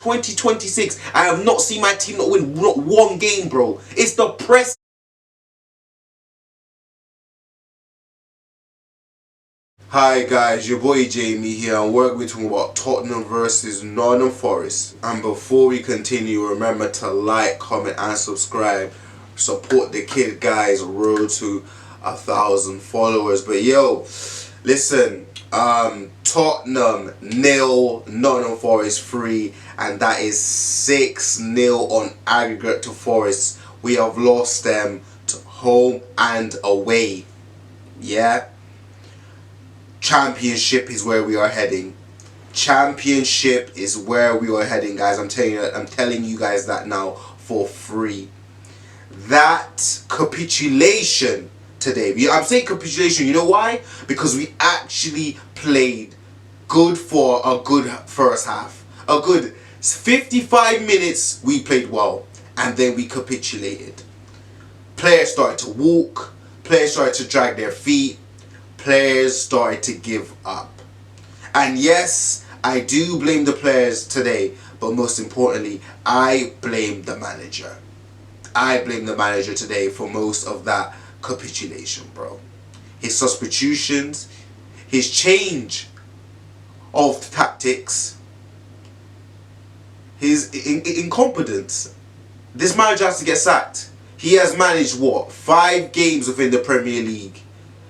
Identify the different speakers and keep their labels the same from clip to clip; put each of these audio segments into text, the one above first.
Speaker 1: 2026, I have not seen my team not win not one game, bro. It's the press. Hi guys, your boy Jamie here, and we're going to talk about Tottenham versus Nottingham Forest. And before we continue, remember to like, comment and subscribe. Support the kid, guys. Road to 1,000 followers. But yo, listen, Tottenham 0, Nottingham Forest 3, and that is 6-0 on aggregate to Forest. We have lost them to home and away. Yeah. Championship is where we are heading. Championship is where we are heading, guys. I'm telling you guys that now for free. That capitulation today. I'm saying capitulation, you know why? Because we actually played good for a good first half. A good 55 minutes we played well, and then we capitulated. Players started to walk, players started to drag their feet, players started to give up. And yes, I do blame the players today, but most importantly, I blame the manager. I blame the manager today for most of that capitulation, bro. His substitutions, his change of tactics, his incompetence. This manager has to get sacked. He has managed what? 5 games within the Premier League.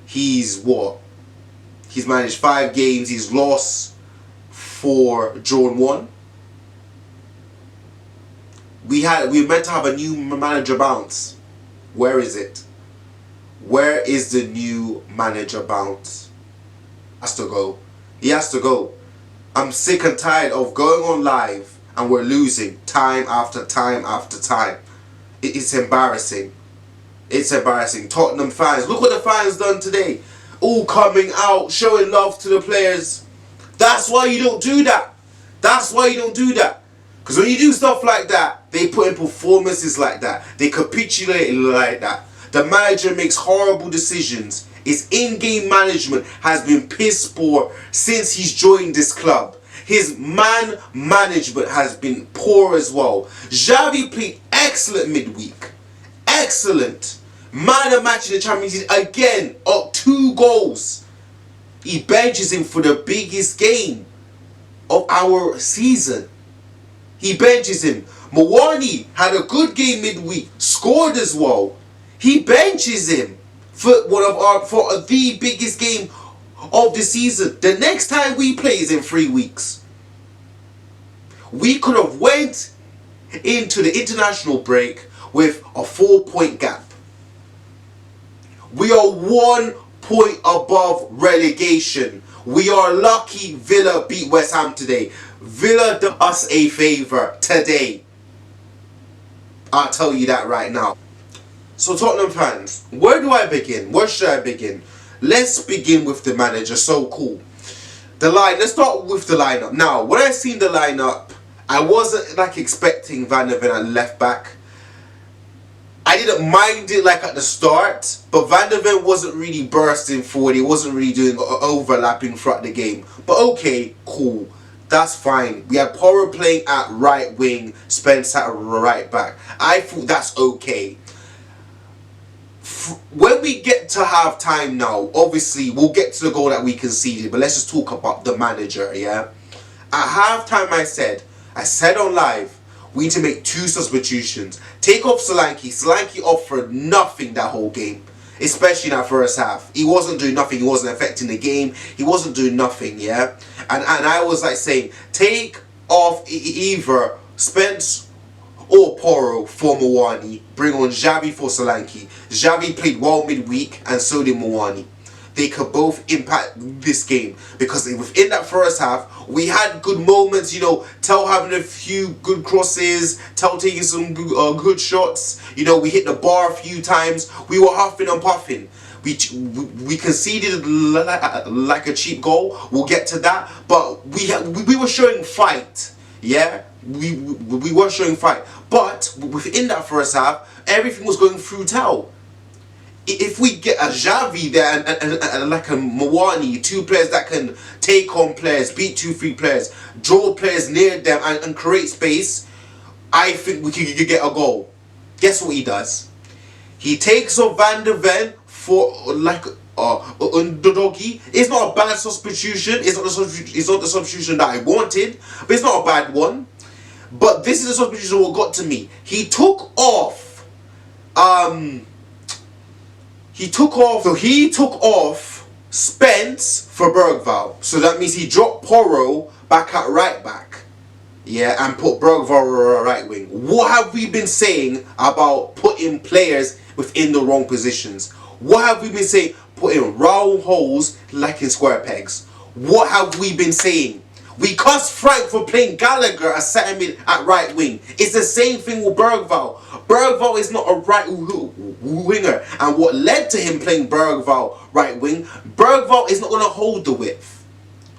Speaker 1: He's managed 5 games. He's lost 4, drawn 1. We were meant to have a new manager bounce. Where is it? Where is the new manager bounce? Has to go. He has to go. I'm sick and tired of going on live and we're losing time after time after time. It's embarrassing. It's embarrassing. Tottenham fans, look what the fans done today. All coming out, showing love to the players. That's why you don't do that. That's why you don't do that. Because when you do stuff like that, they put in performances like that. They capitulate like that. The manager makes horrible decisions. His in-game management has been piss poor since he's joined this club. His man management has been poor as well. Xavi played excellent midweek. Excellent. Man of match in the Champions League again, up 2 goals. He benches him for the biggest game of our season. He benches him. Mawani had a good game midweek, scored as well. He benches him for the biggest game of the season. The next time we play is in 3 weeks. We could have went into the international break with a 4-point gap. We are 1 point above relegation. We are lucky Villa beat West Ham today. Villa did us a favour today. I'll tell you that right now. So Tottenham fans, where do I begin? Where should I begin? Let's begin with the manager. So cool. Let's start with the lineup. Now, when I seen the lineup, I wasn't expecting Van der Ven at left back. I didn't mind it at the start, but Van der Ven wasn't really bursting forward. He wasn't really doing overlapping throughout the game. But okay, cool. That's fine. We had Porro playing at right wing, Spence at right back. I thought that's okay. When we get to half time now, obviously we'll get to the goal that we conceded, but let's just talk about the manager, yeah? At half time I said on live, we need to make 2 substitutions. Take off Solanke. Solanke offered nothing that whole game, especially in that first half. He wasn't doing nothing. He wasn't affecting the game. He wasn't doing nothing, yeah? And I was saying, take off either Spence or Porro for Mawani. Bring on Xavi for Solanke. Xavi played well midweek and so did Mawani. They could both impact this game because within that first half we had good moments, Tell having a few good crosses, Tell taking some good shots, we hit the bar a few times. We were huffing and puffing. We conceded like a cheap goal. We'll get to that, but we were showing fight. Yeah, we were showing fight, but within that first half everything was going through Tell. If we get a Xavi there and like a Mawani, two players that can take on players, beat 2-3 players, draw players near them and create space, I think we could get a goal. Guess what he does? He takes off Van de Ven for like underdoggy. It's not a bad substitution. It's not the substitution that I wanted, but it's not a bad one. But this is the substitution what got to me. He took off. He took off Spence for Bergvall. So that means he dropped Porro back at right back. Yeah, and put Bergvall right wing. What have we been saying about putting players within the wrong positions? What have we been saying? Putting round holes like in square pegs. What have we been saying? We cussed Frank for playing Gallagher as centre mid at right wing. It's the same thing with Bergvall. Bergvall is not a right winger. And what led to him playing Bergvall right wing, Bergvall is not going to hold the width.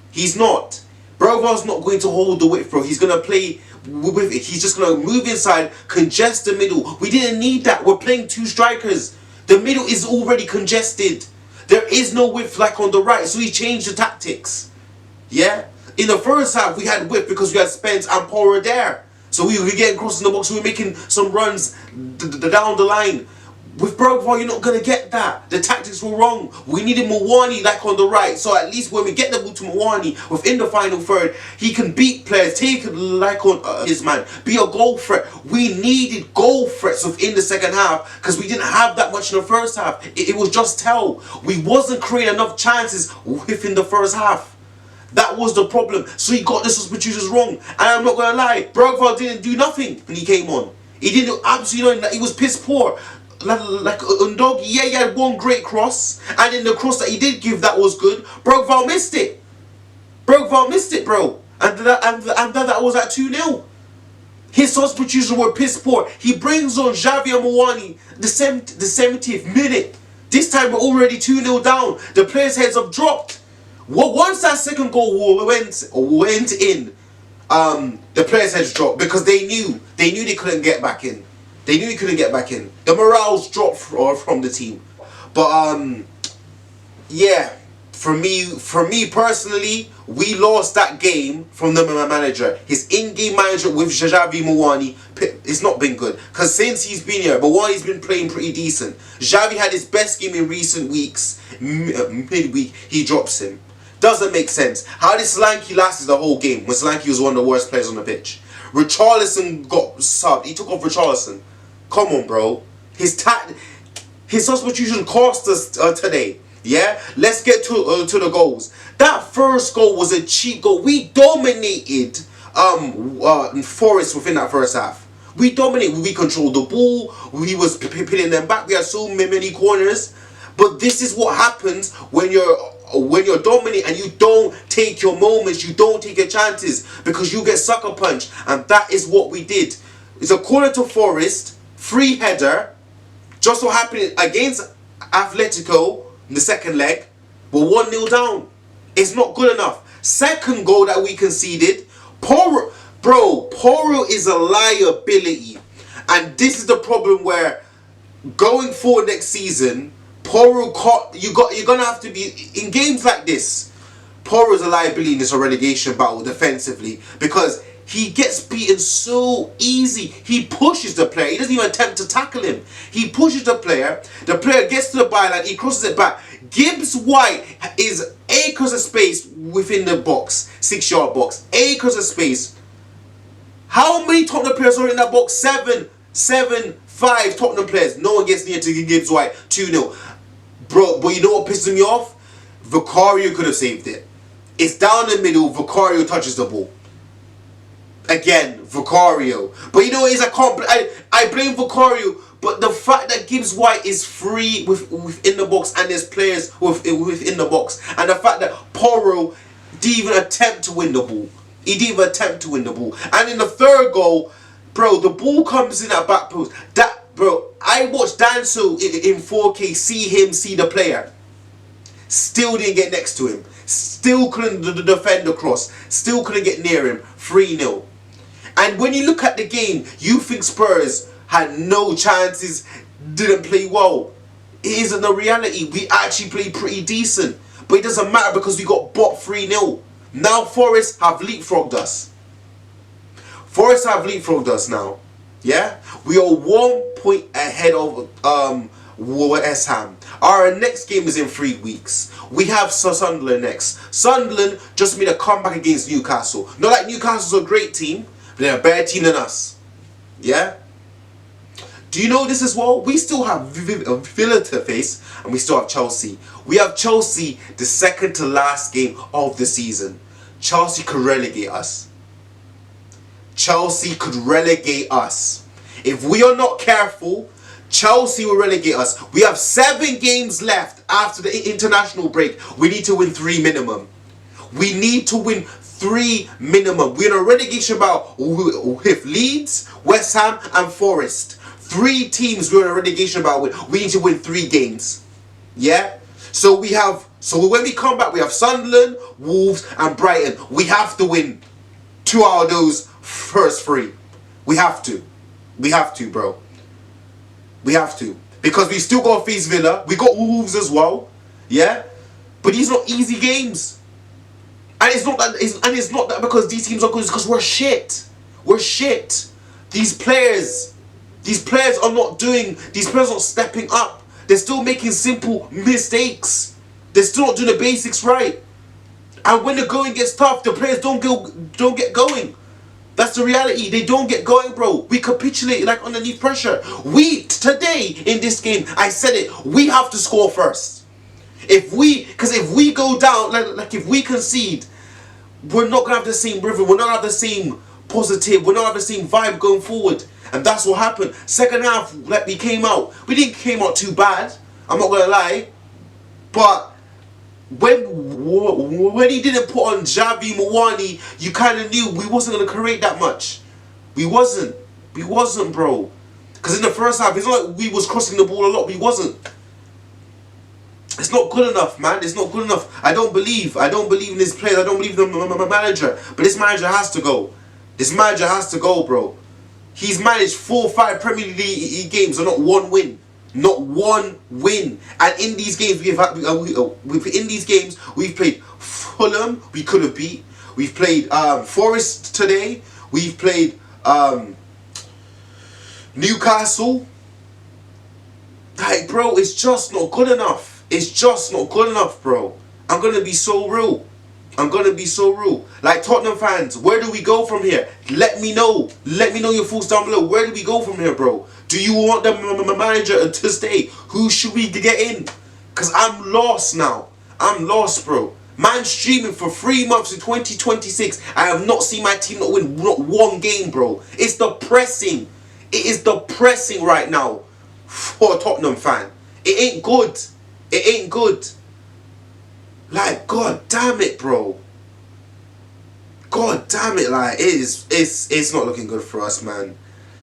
Speaker 1: He's not. Bergvall's not going to hold the width, bro. He's going to play with it. He's just going to move inside, congest the middle. We didn't need that. We're playing two strikers. The middle is already congested. There is no width like on the right. So he changed the tactics. Yeah? In the first half, we had width because we had Spence and Porro there. So we were getting crossing the box. We were making some runs down the line. With Bergvall, you're not going to get that. The tactics were wrong. We needed Mawani like on the right. So at least when we get the ball to Mawani within the final third, he can beat players, take it like on his man, be a goal threat. We needed goal threats within the second half because we didn't have that much in the first half. It was just tell. We wasn't creating enough chances within the first half. That was the problem. So he got the substitutions wrong. And I'm not going to lie, Bergvall didn't do nothing when he came on. He didn't do absolutely nothing. He was piss poor. Like Undogi, yeah, he had one great cross. And in the cross that he did give, that was good. Bergvall missed it. Bergvall missed it, bro. And that was at 2-0. His substitutions were piss poor. He brings on Xavi and Mawani the 70th minute. This time we're already 2-0 down. The players' heads have dropped. Well, once that second goal went in, the players' heads dropped because they knew they couldn't get back in. They knew he couldn't get back in. The morale's dropped from the team. But yeah, for me personally, we lost that game from the manager. His in-game manager with Xavi Mawani, it's not been good. Because since he's been here, Mawani's been playing pretty decent. Xavi had his best game in recent weeks. Midweek, he drops him. Doesn't make sense. How did Solanke last the whole game when Solanke was one of the worst players on the pitch? Richarlison got subbed. He took off Richarlison. Come on, bro. His substitution cost us today. Yeah? Let's get to the goals. That first goal was a cheap goal. We dominated Forest within that first half. We dominated. We controlled the ball. We was pinning them back. We had so many corners. But this is what happens when you're dominant and you don't take your moments, you don't take your chances because you get sucker punched. And that is what we did. It's a corner to Forest, free header, just so happened against Atletico in the second leg. We're 1-0 down. It's not good enough. Second goal that we conceded, Porro is a liability. And this is the problem where going forward next season, Porro, you're gonna have to be in games like this. Porro is a liability in this relegation battle defensively because he gets beaten so easy. He pushes the player. He doesn't even attempt to tackle him. He pushes the player. The player gets to the byline. He crosses it back. Gibbs White is acres of space within the box, 6-yard box. Acres of space. How many Tottenham players are in that box? 5 Tottenham players. No one gets near to Gibbs White. 2-0. Bro, but you know what pisses me off? Vicario could have saved it. It's down the middle. Vicario touches the ball. Again, Vicario. But you know, I blame Vicario. But the fact that Gibbs White is free within the box and there's players within the box. And the fact that Porro didn't even attempt to win the ball. He didn't even attempt to win the ball. And in the third goal, bro, the ball comes in at back post. Bro, I watched Danso in 4K, see the player. Still didn't get next to him. Still couldn't defend the cross. Still couldn't get near him. 3-0. And when you look at the game, you think Spurs had no chances, didn't play well. It isn't the reality. We actually played pretty decent. But it doesn't matter because we got bought 3-0. Now Forest have leapfrogged us. Forest have leapfrogged us now. Yeah? We are 1 point ahead of West Ham. Our next game is in 3 weeks. We have Sunderland next. Sunderland just made a comeback against Newcastle. Not like Newcastle's a great team, but they're a better team than us. Yeah? Do you know this as well? We still have Villa to face, and we still have Chelsea. We have Chelsea the second to last game of the season. Chelsea could relegate us. Chelsea could relegate us. If we are not careful, Chelsea will relegate us. We have 7 games left after the international break. We need to win 3 minimum. We need to win 3 minimum. We're in a relegation bout with Leeds, West Ham and Forest. 3 teams we're in a relegation bout with. We need to win 3 games. Yeah? So when we come back, we have Sunderland, Wolves and Brighton. We have to win 2 out of those first 3. We have to. We have to, bro. We have to. Because we still got to face Villa. We got Wolves as well. Yeah? But these are not easy games. And it's not that because these teams are good, it's because we're shit. We're shit. These players are not stepping up. They're still making simple mistakes. They're still not doing the basics right. And when the going gets tough, the players don't get going. That's the reality. They don't get going, bro. We capitulate like underneath pressure. Today in this game, I said it, we have to score first. Because if we go down, like if we concede, we're not gonna have the same rhythm. We're not gonna have the same positive. We're not gonna have the same vibe going forward. And that's what happened. Second half, like we came out. We didn't came out too bad. I'm not gonna lie. But when he didn't put on Javi Mawani, you kind of knew we wasn't gonna create that much. We wasn't, bro. Because in the first half, it's not like we was crossing the ball a lot. We wasn't. It's not good enough, man. It's not good enough. I don't believe in this player. I don't believe in the manager. But this manager has to go. This manager has to go, bro. He's managed 4 or 5 Premier League games and not 1 win. Not 1 win. And in these games we've played Fulham, we could have beat. We've played Forest today. We've played Newcastle. Like, bro, it's just not good enough. It's just not good enough, bro. I'm gonna be so real. Like, Tottenham fans, where do we go from here? Let me know. Let me know your thoughts down below. Where do we go from here, bro? Do you want the manager to stay? Who should we get in? Because I'm lost now. I'm lost, bro. Man streaming for 3 months in 2026. I have not seen my team not win not 1 game, bro. It's depressing. It is depressing right now for a Tottenham fan. It ain't good. It ain't good. Like, god damn it, bro. God damn it, like, it's not looking good for us, man.